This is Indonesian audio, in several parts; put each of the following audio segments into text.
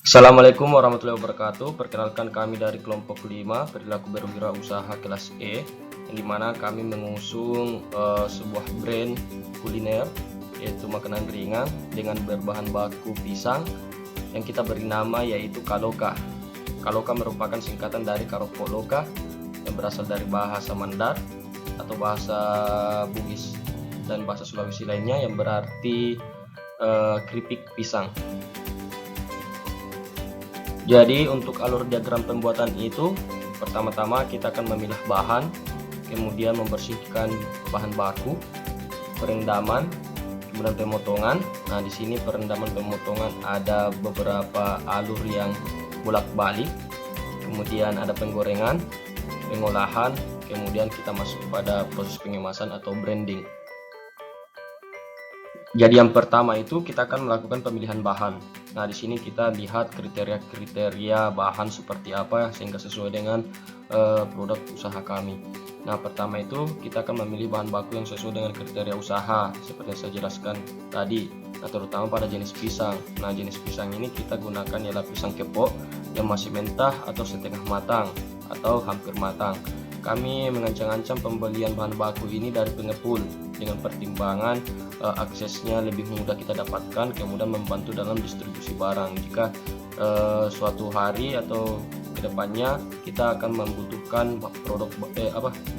Assalamualaikum warahmatullahi wabarakatuh. Perkenalkan, kami dari kelompok 5 perilaku berwirausaha kelas E, yang dimana kami mengusung sebuah brand kuliner, yaitu makanan ringan dengan berbahan baku pisang yang kita beri nama yaitu Kaloka. Kaloka merupakan singkatan dari Karopok Loka yang berasal dari bahasa Mandar atau bahasa Bugis dan bahasa Sulawesi lainnya yang berarti keripik pisang. Jadi untuk alur diagram pembuatan itu, pertama-tama kita akan memilah bahan, kemudian membersihkan bahan baku, perendaman, kemudian pemotongan. Nah, di sini perendaman pemotongan ada beberapa alur yang bolak-balik, kemudian ada penggorengan, pengolahan, kemudian kita masuk pada proses pengemasan atau branding. Jadi yang pertama itu kita akan melakukan pemilihan bahan. Nah, di sini kita lihat kriteria bahan seperti apa sehingga sesuai dengan produk usaha kami. Nah, pertama itu kita akan memilih bahan baku yang sesuai dengan kriteria usaha seperti yang saya jelaskan tadi. Nah, terutama pada jenis pisang. Nah, jenis pisang ini kita gunakan ialah pisang kepok yang masih mentah atau setengah matang atau hampir matang. Kami mengancang-ancang pembelian bahan baku ini dari pengepul dengan pertimbangan aksesnya lebih mudah kita dapatkan, kemudian membantu dalam distribusi barang jika suatu hari atau kedepannya kita akan membutuhkan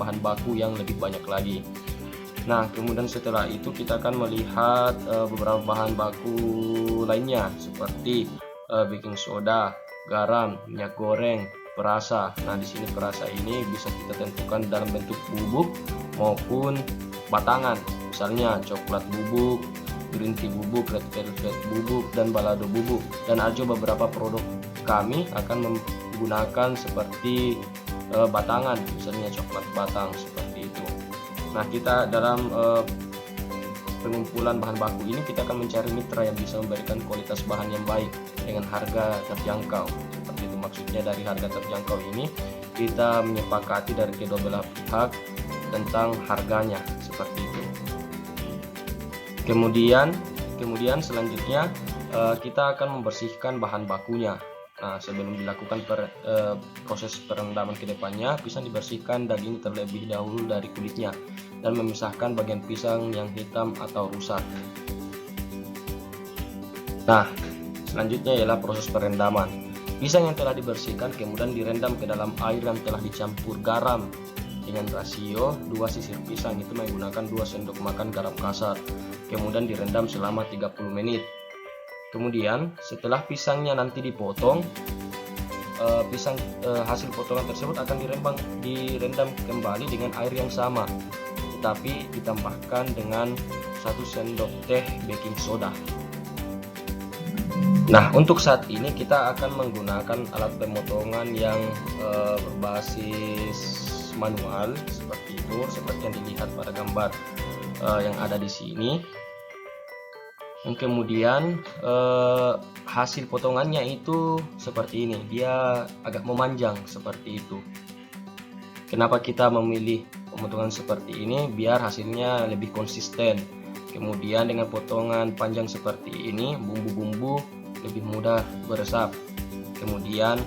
bahan baku yang lebih banyak lagi. Nah, kemudian setelah itu kita akan melihat beberapa bahan baku lainnya seperti baking soda, garam, minyak goreng, perasa. Nah, di sini perasa ini bisa kita tentukan dalam bentuk bubuk maupun batangan. Misalnya coklat bubuk, green tea bubuk, red velvet bubuk, dan balado bubuk. Dan ada beberapa produk kami akan menggunakan seperti batangan, misalnya coklat batang seperti itu. Nah, kita dalam pengumpulan bahan baku ini kita akan mencari mitra yang bisa memberikan kualitas bahan yang baik dengan harga terjangkau. Seperti itu maksudnya, dari harga terjangkau ini kita menyepakati dari kedua belah pihak tentang harganya seperti itu. Kemudian selanjutnya kita akan membersihkan bahan bakunya. Nah, sebelum dilakukan proses perendaman ke depannya, pisang dibersihkan daging terlebih dahulu dari kulitnya dan memisahkan bagian pisang yang hitam atau rusak. Nah, selanjutnya ialah proses perendaman. Pisang yang telah dibersihkan kemudian direndam ke dalam air yang telah dicampur garam dengan rasio 2 sisir pisang, itu menggunakan 2 sendok makan garam kasar. Kemudian direndam selama 30 menit. Kemudian setelah pisangnya nanti dipotong, hasil potongan tersebut akan direndam kembali dengan air yang sama, tetapi ditambahkan dengan 1 sendok teh baking soda. Nah, untuk saat ini kita akan menggunakan alat pemotongan yang berbasis manual seperti itu, seperti yang dilihat pada gambar yang ada di sini. Dan kemudian hasil potongannya itu seperti ini, dia agak memanjang seperti itu. Kenapa kita memilih pemotongan seperti ini? Biar hasilnya lebih konsisten. Kemudian dengan potongan panjang seperti ini, bumbu-bumbu lebih mudah meresap. Kemudian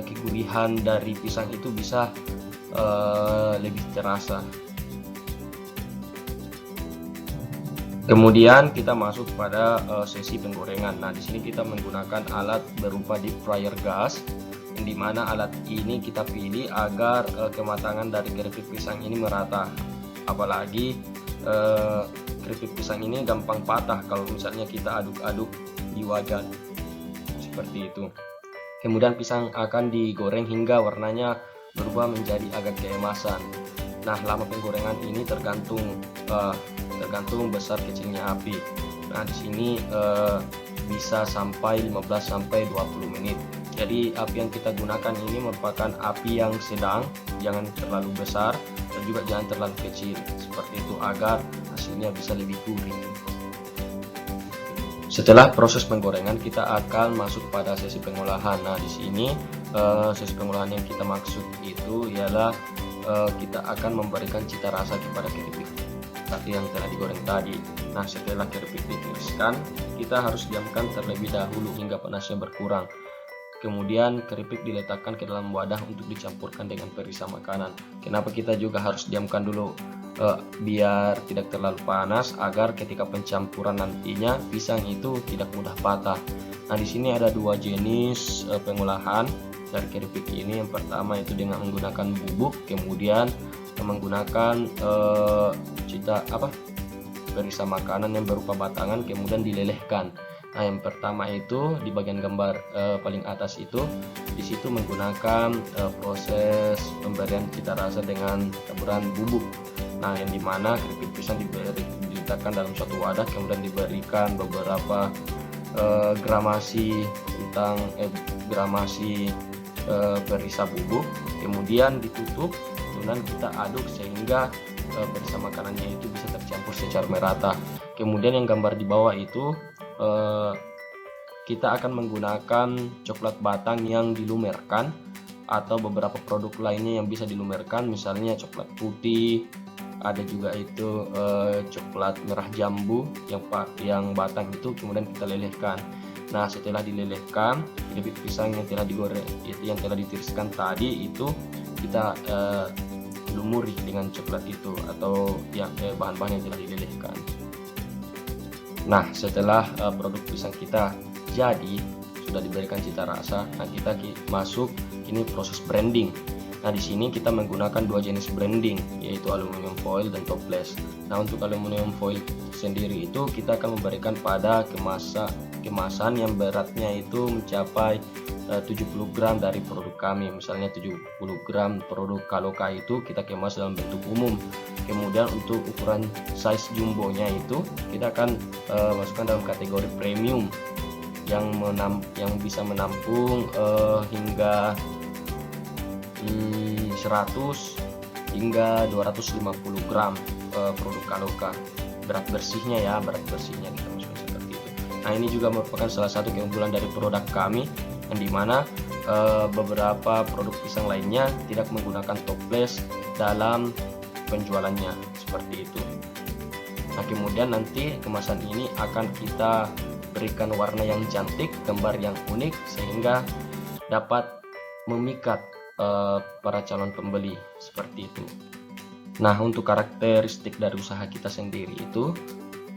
kegurihan dari pisang itu bisa lebih terasa. Kemudian kita masuk pada sesi penggorengan. Nah, di sini kita menggunakan alat berupa deep fryer gas, yang dimana alat ini kita pilih agar kematangan dari keripik pisang ini merata. Apalagi keripik pisang ini gampang patah kalau misalnya kita aduk-aduk di wajan seperti itu. Kemudian pisang akan digoreng hingga warnanya berubah menjadi agak keemasan. Nah, lama penggorengan ini tergantung besar kecilnya api. Nah, di sini bisa sampai 15 sampai 20 menit. Jadi api yang kita gunakan ini merupakan api yang sedang, jangan terlalu besar dan juga jangan terlalu kecil, seperti itu agar hasilnya bisa lebih gurih. Setelah proses penggorengan kita akan masuk pada sesi pengolahan. Nah, di sini sesi pengolahan yang kita maksud itu ialah kita akan memberikan cita rasa kepada keripik yang telah digoreng tadi. Nah, setelah keripik ditiriskan, kita harus diamkan terlebih dahulu hingga panasnya berkurang. Kemudian keripik diletakkan ke dalam wadah untuk dicampurkan dengan perisa makanan. Kenapa kita juga harus diamkan dulu? Biar tidak terlalu panas, agar ketika pencampuran nantinya pisang itu tidak mudah patah. Nah, di sini ada dua jenis pengolahan dari keripik ini. Yang pertama itu dengan menggunakan bubuk, kemudian menggunakan perisa makanan yang berupa batangan kemudian dilelehkan. Nah, yang pertama itu di bagian gambar paling atas itu, di situ menggunakan proses pemberian cita rasa dengan taburan bubuk. Nah, yang dimana keripik pisang diletakkan dalam suatu wadah, kemudian diberikan beberapa gramasi perisa bubuk, kemudian ditutup, kemudian kita aduk sehingga perisa makanannya itu bisa tercampur secara merata. Kemudian yang gambar di bawah itu kita akan menggunakan coklat batang yang dilumerkan atau beberapa produk lainnya yang bisa dilumerkan, misalnya coklat putih, ada juga itu coklat merah jambu yang batang itu kemudian kita lelehkan. Nah, setelah dilelehkan, keripik pisang yang telah digoreng itu yang telah ditiriskan tadi itu kita lumuri dengan coklat itu atau yang bahan-bahan yang telah dilelehkan. Nah, setelah produk pisang kita jadi, sudah diberikan cita rasa, nah kita masuk ini proses branding. Nah, di sini kita menggunakan dua jenis branding, yaitu aluminium foil dan toples. Nah, untuk aluminium foil sendiri itu kita akan memberikan pada kemasan yang beratnya itu mencapai 70 gram dari produk kami. Misalnya 70 gram produk Kaloka itu kita kemas dalam bentuk umum. Kemudian untuk ukuran size jumbonya itu kita akan masukkan dalam kategori premium yang bisa menampung hingga 100 hingga 250 gram produk Kaloka. Berat bersihnya kita masukkan seperti itu. Nah, ini juga merupakan salah satu keunggulan dari produk kami, yang dimana beberapa produk pisang lainnya tidak menggunakan toples dalam penjualannya seperti itu. Nah, kemudian nanti kemasan ini akan kita berikan warna yang cantik, gambar yang unik, sehingga dapat memikat para calon pembeli seperti itu. Nah, untuk karakteristik dari usaha kita sendiri itu,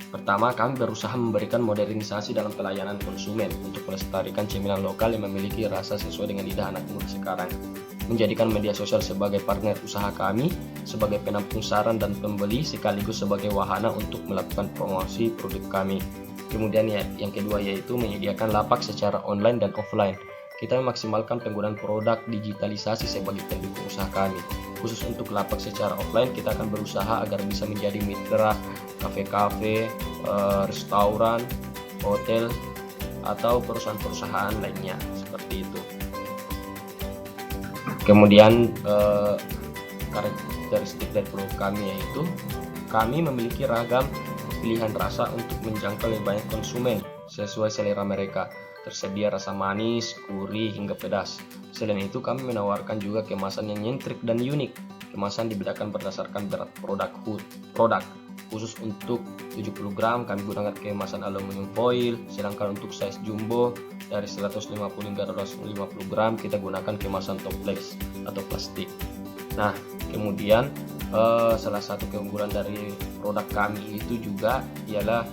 pertama, kami berusaha memberikan modernisasi dalam pelayanan konsumen untuk melestarikan cemilan lokal yang memiliki rasa sesuai dengan lidah anak muda sekarang. Menjadikan media sosial sebagai partner usaha kami, sebagai penampung saran dan pembeli, sekaligus sebagai wahana untuk melakukan promosi produk kami. Kemudian yang kedua yaitu menyediakan lapak secara online dan offline. Kita memaksimalkan penggunaan produk digitalisasi sebagai pendukung usaha kami. Khusus untuk lapak secara offline, kita akan berusaha agar bisa menjadi mitra kafe-kafe, restoran, hotel, atau perusahaan-perusahaan lainnya seperti itu. Kemudian karakteristik dari produk kami yaitu kami memiliki ragam pilihan rasa untuk menjangkau lebih banyak konsumen sesuai selera mereka. Tersedia rasa manis, gurih, hingga pedas. Selain itu, kami menawarkan juga kemasan yang nyentrik dan unik. Kemasan dibedakan berdasarkan berat produk. Khusus untuk 70 gram kami gunakan kemasan aluminium foil, sedangkan untuk size jumbo dari 150 hingga 250 gram kita gunakan kemasan toples atau plastik. Nah, kemudian salah satu keunggulan dari produk kami itu juga ialah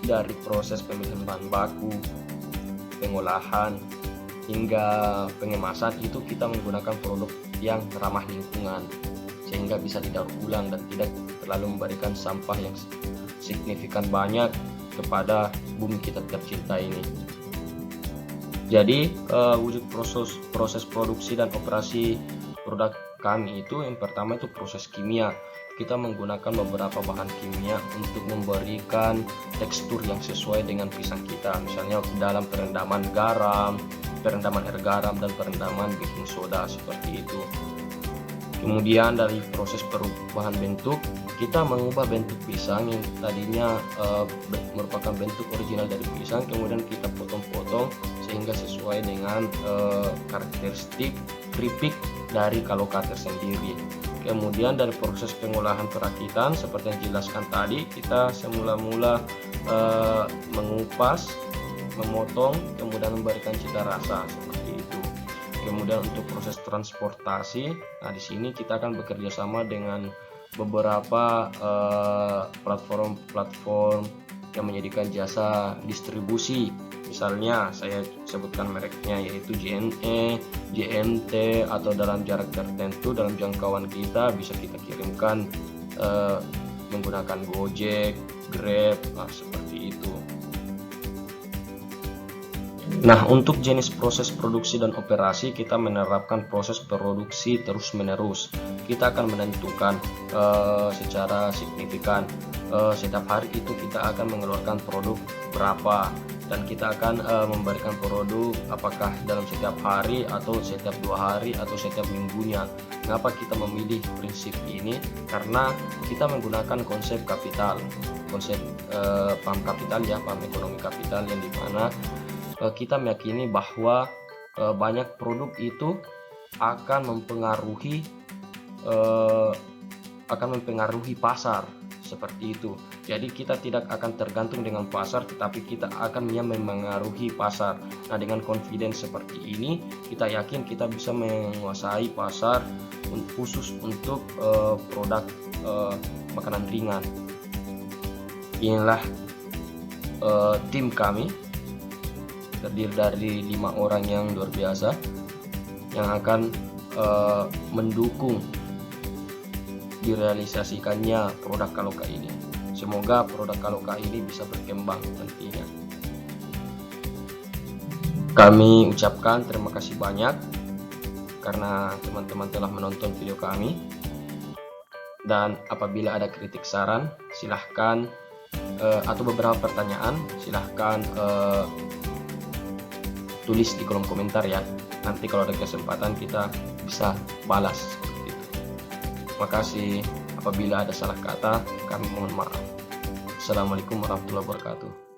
dari proses pemilihan bahan baku, pengolahan, hingga pengemasan itu kita menggunakan produk yang ramah lingkungan, sehingga bisa didaur ulang dan tidak terlalu memberikan sampah yang signifikan banyak kepada bumi kita tercinta ini. Jadi wujud proses produksi dan operasi produk kami itu, yang pertama itu proses kimia. Kita menggunakan beberapa bahan kimia untuk memberikan tekstur yang sesuai dengan pisang kita, misalnya dalam perendaman air garam dan perendaman baking soda seperti itu. Kemudian dari proses perubahan bentuk, kita mengubah bentuk pisang yang tadinya merupakan bentuk original dari pisang, kemudian kita potong-potong sehingga sesuai dengan karakteristik keripik dari Kaloka tersendiri. Kemudian dari proses pengolahan perakitan seperti yang dijelaskan tadi, kita semula-mula mengupas, memotong, kemudian memberikan cita rasa seperti itu. Kemudian untuk proses transportasi, nah di sini kita akan bekerja sama dengan beberapa platform-platform yang menyediakan jasa distribusi. Misalnya saya sebutkan mereknya yaitu JNE, JNT, atau dalam jarak tertentu dalam jangkauan kita bisa kita kirimkan menggunakan Gojek, Grab, seperti itu. Nah, untuk jenis proses produksi dan operasi, kita menerapkan proses produksi terus-menerus. Kita akan menentukan secara signifikan setiap hari itu kita akan mengeluarkan produk berapa, dan kita akan memberikan produk apakah dalam setiap hari atau setiap 2 hari atau setiap minggunya. Kenapa kita memilih prinsip ini? Karena kita menggunakan konsep kapital, konsep paham kapital ya, paham ekonomi kapital, yang dimana kita meyakini bahwa banyak produk itu akan mempengaruhi pasar seperti itu. Jadi kita tidak akan tergantung dengan pasar, tetapi kita akan memengaruhi pasar. Nah, dengan confidence seperti ini, kita yakin kita bisa menguasai pasar khusus untuk produk makanan ringan. Inilah tim kami, terdiri dari 5 orang yang luar biasa yang akan mendukung direalisasikannya produk Kaloka ini. Semoga produk Kaloka ini bisa berkembang nantinya. Kami ucapkan terima kasih banyak karena teman-teman telah menonton video kami, dan apabila ada kritik saran silahkan atau beberapa pertanyaan silahkan tulis di kolom komentar ya. Nanti kalau ada kesempatan kita bisa balas seperti itu. Terima kasih. Apabila ada salah kata, kami mohon maaf. Assalamualaikum warahmatullahi wabarakatuh.